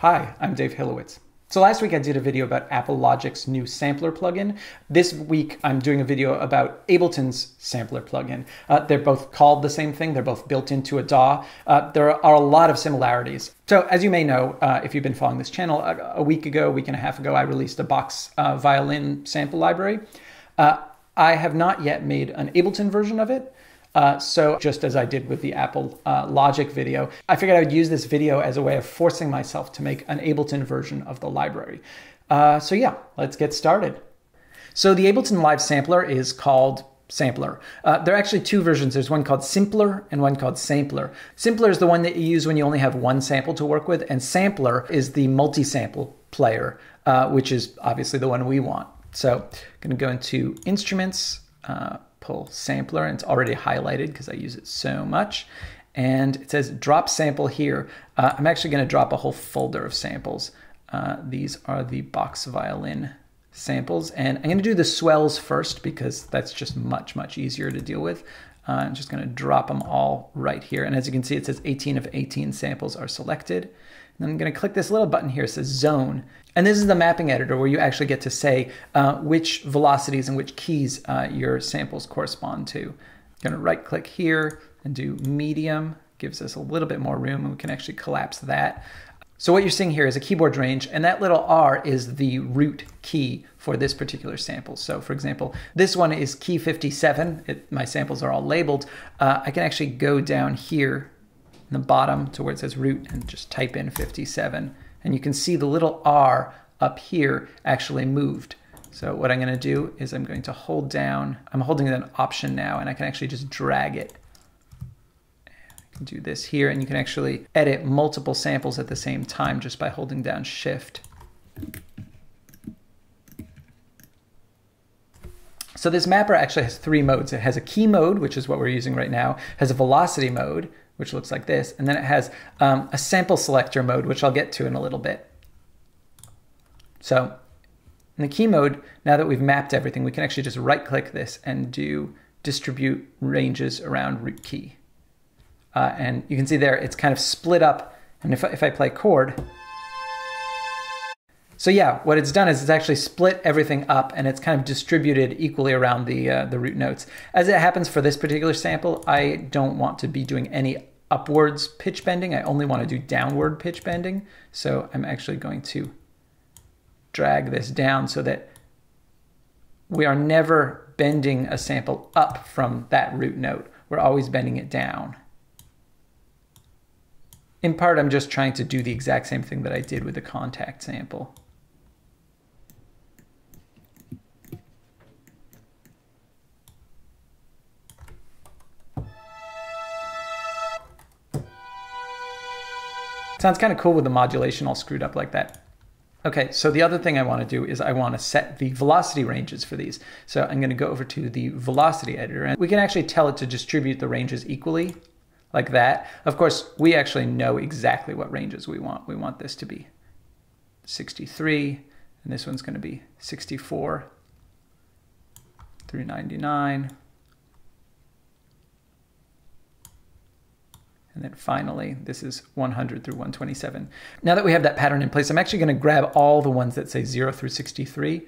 Hi, I'm Dave Hilowitz. So last week I did a video about Apple Logic's new sampler plugin. This week I'm doing a video about Ableton's sampler plugin. They're both called the same thing. They're both built into a DAW. There are a lot of similarities. So as you may know, if you've been following this channel, a week and a half ago, I released a Box Violin sample library. I have not yet made an Ableton version of it. So just as I did with the Apple Logic video, I figured I would use this video as a way of forcing myself to make an Ableton version of the library. So yeah, let's get started. So the Ableton Live Sampler is called Sampler. There are actually two versions. There's one called Simpler and one called Sampler. Simpler is the one that you use when you only have one sample to work with, and Sampler is the multi-sample player, which is obviously the one we want. So I'm going to go into Instruments, pull Sampler, and it's already highlighted because I use it so much. And it says drop sample here. I'm actually going to drop a whole folder of samples. These are the Box Violin samples. And I'm going to do the swells first because that's just much easier to deal with. I'm just going to drop them all right here. And as you can see, it says 18 of 18 samples are selected. And I'm going to click this little button here. It says Zone. And this is the mapping editor where you actually get to say which velocities and which keys your samples correspond to. I'm going to right click here and do medium. Gives us a little bit more room and we can actually collapse that. So what you're seeing here is a keyboard range, and that little R is the root key for this particular sample. So for example, this one is key 57. My samples are all labeled. I can actually go down here in the bottom to where it says root and just type in 57. And you can see the little R up here actually moved. So what I'm going to do is I'm going to hold down, I'm holding an option now, and I can actually just drag it. I can do this here, and you can actually edit multiple samples at the same time just by holding down Shift. So this mapper actually has three modes. It has a key mode, which is what we're using right now, has a velocity mode, which looks like this, and then it has a sample selector mode, which I'll get to in a little bit. So in the key mode, now that we've mapped everything, we can actually just right-click this and do distribute ranges around root key. And you can see there, it's kind of split up, and if I play chord, so yeah, what it's done is it's actually split everything up and it's kind of distributed equally around the root notes. As it happens for this particular sample, I don't want to be doing any upwards pitch bending. I only want to do downward pitch bending. So I'm actually going to drag this down so that we are never bending a sample up from that root note. We're always bending it down. In part, I'm just trying to do the exact same thing that I did with the contact sample. Sounds kind of cool with the modulation all screwed up like that. Okay, so the other thing I want to do is I want to set the velocity ranges for these. So I'm going to go over to the velocity editor, and we can actually tell it to distribute the ranges equally, like that. Of course, we actually know exactly what ranges we want. We want this to be 63, and this one's going to be 64 through 99. And then finally, this is 100 through 127. Now that we have that pattern in place, I'm actually going to grab all the ones that say 0 through 63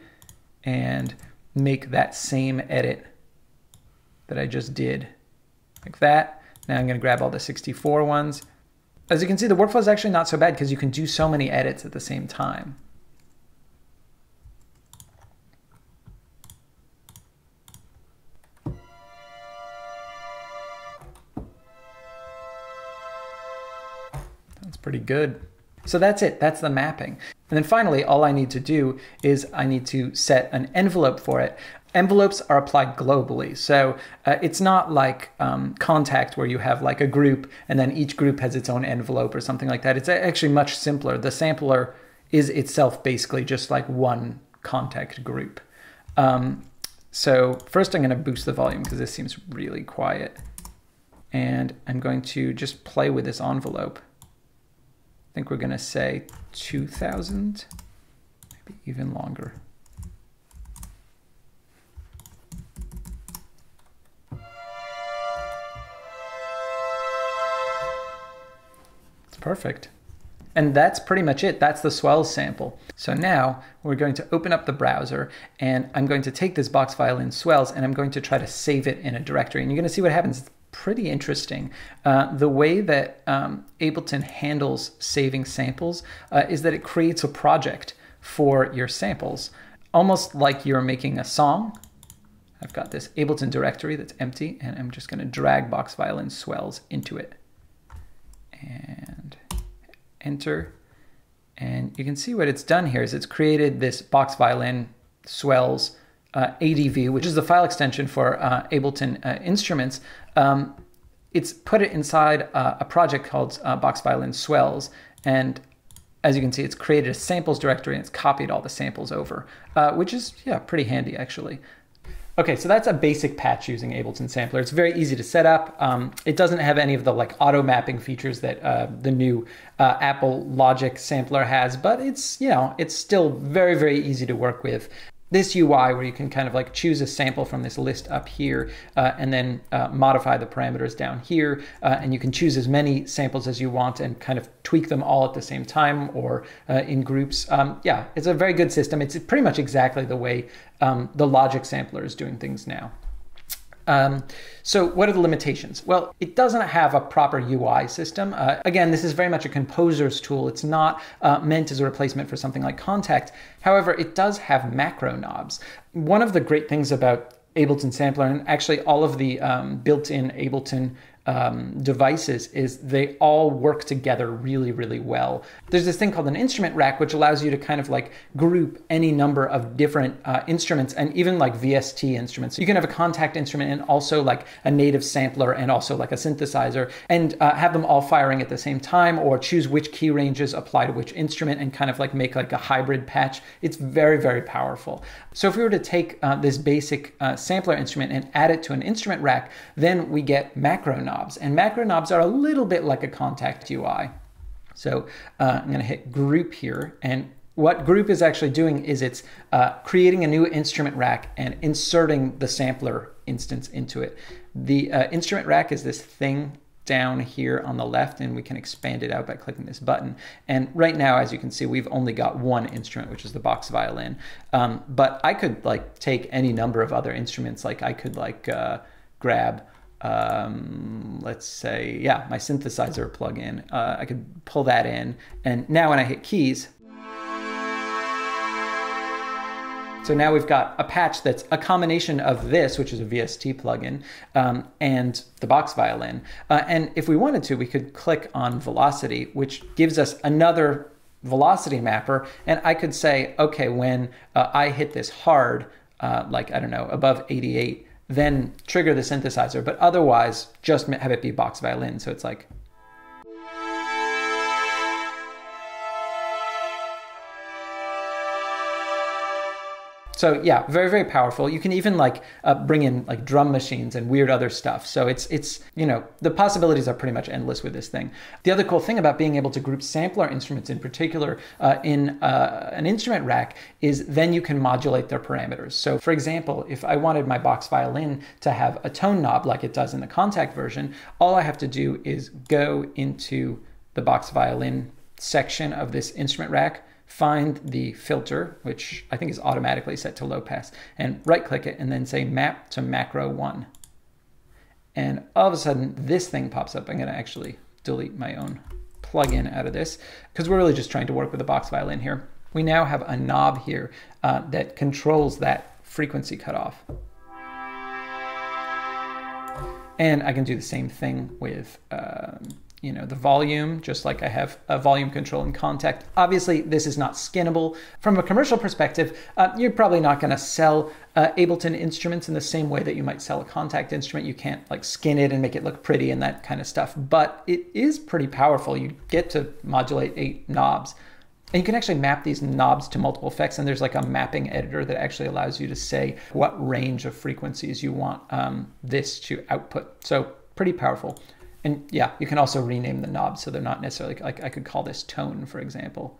and make that same edit that I just did, like that. Now I'm going to grab all the 64 ones. As you can see, the workflow is actually not so bad because you can do so many edits at the same time. That's pretty good. So that's it. That's the mapping. And then finally, all I need to do is I need to set an envelope for it. Envelopes are applied globally. So it's not like Contact where you have like a group and then each group has its own envelope or something like that. It's actually much simpler. The sampler is itself basically just like one Contact group. So first I'm going to boost the volume because this seems really quiet. And I'm going to just play with this envelope. I think we're going to say 2000, maybe even longer. It's perfect. And that's pretty much it. That's the swells sample. So now we're going to open up the browser, and I'm going to take this Box Violin swells and I'm going to try to save it in a directory. And you're going to see what happens. It's pretty interesting. The way that Ableton handles saving samples is that it creates a project for your samples, almost like you're making a song. I've got this Ableton directory that's empty, and I'm just going to drag Box Violin swells into it. And enter. And you can see what it's done here is it's created this Box Violin swells ADV, which is the file extension for Ableton instruments. It's put it inside a project called Box Violin swells. And as you can see, it's created a samples directory and it's copied all the samples over, which is, yeah, pretty handy actually. Okay, so that's a basic patch using Ableton Sampler. It's very easy to set up. It doesn't have any of the like auto mapping features that the new Apple Logic sampler has, but it's, you know, it's still very, very easy to work with. This UI where you can kind of like choose a sample from this list up here and then modify the parameters down here, and you can choose as many samples as you want and kind of tweak them all at the same time or in groups. Yeah, it's a very good system. It's pretty much exactly the way the Logic sampler is doing things now. So what are the limitations? Well, it doesn't have a proper UI system. Again, this is very much a composer's tool. It's not meant as a replacement for something like Contact. However, it does have macro knobs. One of the great things about Ableton Sampler, and actually all of the built-in Ableton devices, is they all work together really, really well. There's this thing called an instrument rack, which allows you to kind of like group any number of different instruments, and even like VST instruments. You can have a Contact instrument and also like a native sampler and also like a synthesizer, and have them all firing at the same time, or choose which key ranges apply to which instrument and kind of like make like a hybrid patch. It's very, very powerful. So if we were to take this basic sampler instrument and add it to an instrument rack, then we get macro knobs. And macro knobs are a little bit like a Contact UI. So I'm going to hit group here. And what group is actually doing is it's creating a new instrument rack and inserting the sampler instance into it. The instrument rack is this thing down here on the left, and we can expand it out by clicking this button. And right now, as you can see, we've only got one instrument, which is the Box Violin. But I could like take any number of other instruments. Like I could like grab let's say, yeah, my synthesizer plugin. I could pull that in, and now when I hit keys, so now we've got a patch that's a combination of this, which is a VST plugin, and the Box Violin. And if we wanted to, we could click on velocity, which gives us another velocity mapper, and I could say, okay, when I hit this hard, like, I don't know, above 88, then trigger the synthesizer, but otherwise just have it be Box Violin. So it's like, so yeah, very, very powerful. You can even like bring in like drum machines and weird other stuff. So it's, you know, the possibilities are pretty much endless with this thing. The other cool thing about being able to group sampler instruments in particular in an instrument rack is then you can modulate their parameters. So for example, if I wanted my Box Violin to have a tone knob like it does in the Contact version, all I have to do is go into the Box Violin section of this instrument rack, find the filter, which I think is automatically set to low pass, and right click it and then say map to macro 1. And all of a sudden this thing pops up. I'm going to actually delete my own plugin out of this because we're really just trying to work with the Box Violin here. We now have a knob here that controls that frequency cutoff. And I can do the same thing with you know, the volume, just like I have a volume control in Contact. Obviously, this is not skinnable. From a commercial perspective, you're probably not going to sell Ableton instruments in the same way that you might sell a Contact instrument. You can't like skin it and make it look pretty and that kind of stuff, but it is pretty powerful. You get to modulate 8 knobs. And you can actually map these knobs to multiple effects, and there's like a mapping editor that actually allows you to say what range of frequencies you want this to output. So pretty powerful. And yeah, you can also rename the knobs so they're not necessarily, like I could call this tone, for example.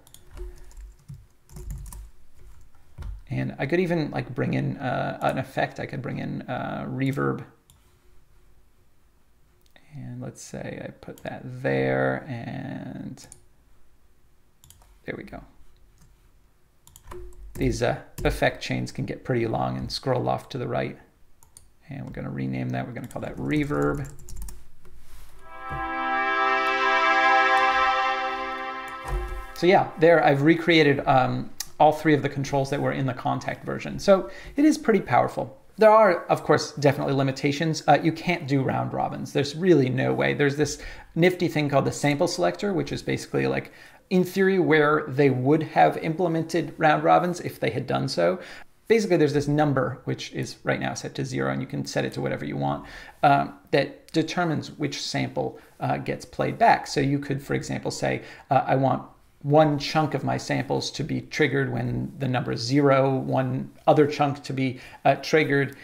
And I could even like bring in an effect. I could bring in reverb. And let's say I put that there, and There we go. These effect chains can get pretty long and scroll off to the right. And we're going to rename that. We're going to call that reverb. So yeah, there I've recreated all three of the controls that were in the Contact version. So it is pretty powerful. There are, of course, definitely limitations. You can't do round robins. There's really no way. There's this nifty thing called the sample selector, which is basically like, in theory, where they would have implemented round robins if they had done so. Basically, there's this number, which is right now set to 0, and you can set it to whatever you want, that determines which sample gets played back. So you could, for example, say, I want one chunk of my samples to be triggered when the number is 0, one other chunk to be triggered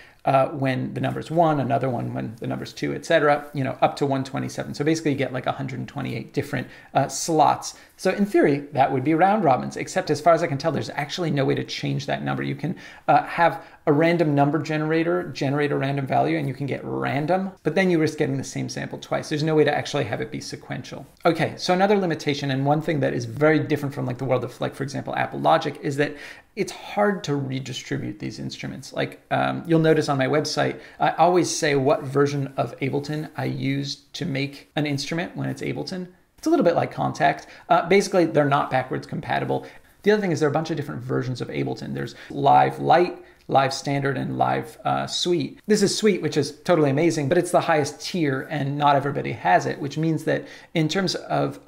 when the number is 1, another one when the number is 2, etc., you know, up to 127. So basically you get like 128 different slots. So in theory, that would be round robins, except as far as I can tell, there's actually no way to change that number. You can have a random number generator generate a random value, and you can get random, but then you risk getting the same sample twice. There's no way to actually have it be sequential. Okay, so another limitation, and one thing that is very different from like the world of, like, for example, Apple Logic, is that it's hard to redistribute these instruments. Like you'll notice on my website, I always say what version of Ableton I used to make an instrument when it's Ableton. It's a little bit like Contact. Basically, they're not backwards compatible. The other thing is there are a bunch of different versions of Ableton. There's Live Lite, Live Standard, and Live Suite. This is Suite, which is totally amazing, but it's the highest tier and not everybody has it, which means that in terms of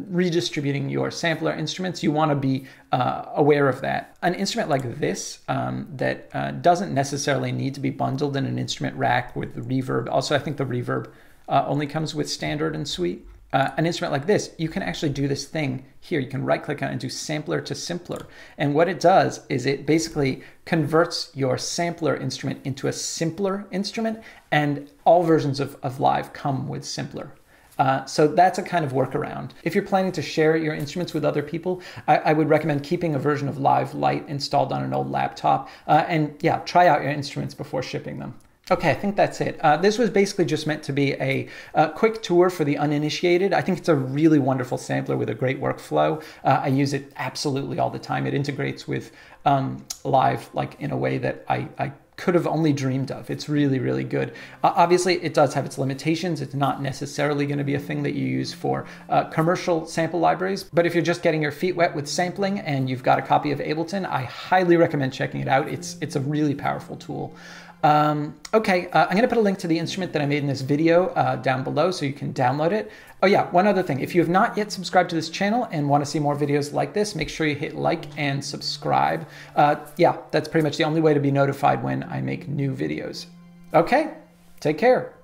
redistributing your sampler instruments, you want to be aware of that. An instrument like this that doesn't necessarily need to be bundled in an instrument rack with the reverb. Also, I think the reverb only comes with Standard and Suite. An instrument like this, you can actually do this thing here. You can right click on it and do sampler to simpler. And what it does is it basically converts your sampler instrument into a simpler instrument, and all versions of Live come with simpler. So that's a kind of workaround. If you're planning to share your instruments with other people, I would recommend keeping a version of Live Lite installed on an old laptop. And yeah, try out your instruments before shipping them. Okay, I think that's it. This was basically just meant to be a quick tour for the uninitiated. I think it's a really wonderful sampler with a great workflow. I use it absolutely all the time. It integrates with Live like in a way that I could have only dreamed of. It's really, really good. Obviously, it does have its limitations. It's not necessarily going to be a thing that you use for commercial sample libraries. But if you're just getting your feet wet with sampling and you've got a copy of Ableton, I highly recommend checking it out. It's a really powerful tool. Okay, I'm going to put a link to the instrument that I made in this video down below so you can download it. Oh yeah, one other thing. If you have not yet subscribed to this channel and want to see more videos like this, make sure you hit like and subscribe. Yeah, that's pretty much the only way to be notified when I make new videos. Okay, take care.